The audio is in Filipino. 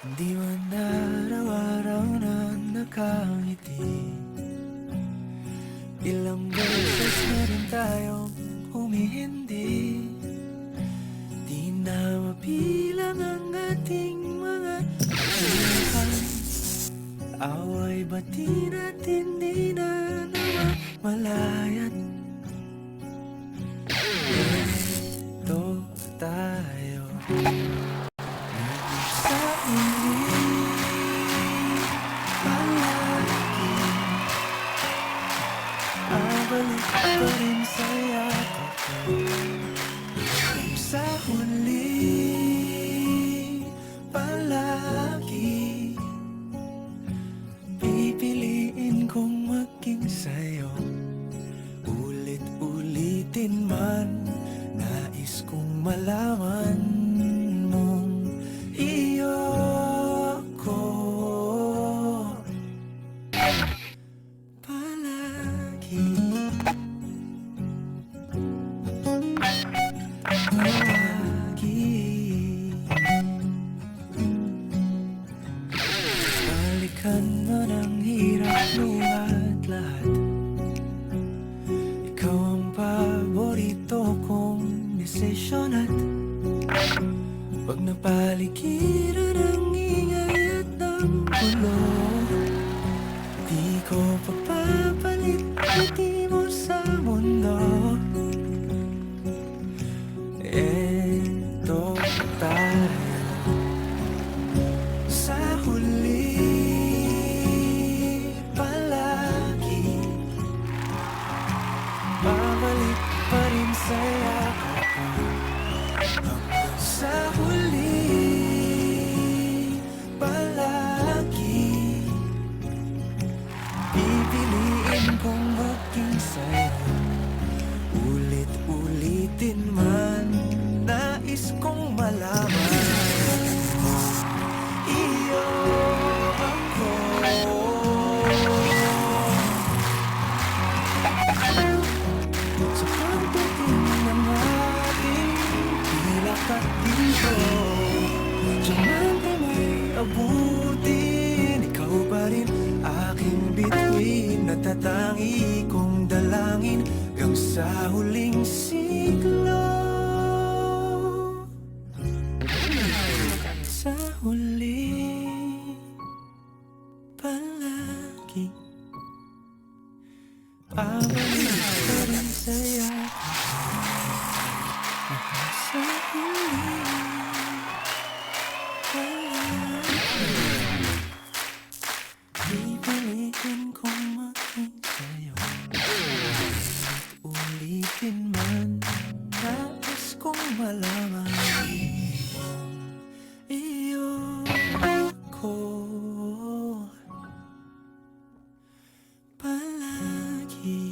Hindi man araw-araw na nakangiti. Ilang beses na rin tayong humihindi. Di na mapilang ang ating mga kaibigan. Away bati natin di na namamalayat. Ito tayo sa uli. Palagi babalik pa rin sa yakap ko. Sa huli palagi pipiliin kong maging sa'yo. Ulit-ulitin man, nais kong malaman mong iyo ko palagi. Balikan mo ng hirap luhat lahat. Ikaw ang paborito kong desisyon at pag napaligiran ang ingay at ng gulo, di ko pagpapalit pati mo sa mundo. Eto tayo sa huli palagi. Babalik pa rin sa yakap ko. Sa huli palagi pipiliin kong maging sa'yo. Ulit-ulitin man, nais kong malaman iyo ako. Sa pagdating ng ating pilak at dito, diyan ka may abutin. Ikaw pa rin aking bituin, natatangi kong dalangin hanggang sa huling siglo. Sa huli palagi babalik pa rin sa yakap. Sa huli palagi pipiliin kong maging sa'yo. Ulitin man, nais kong malaman iyo ako palagi.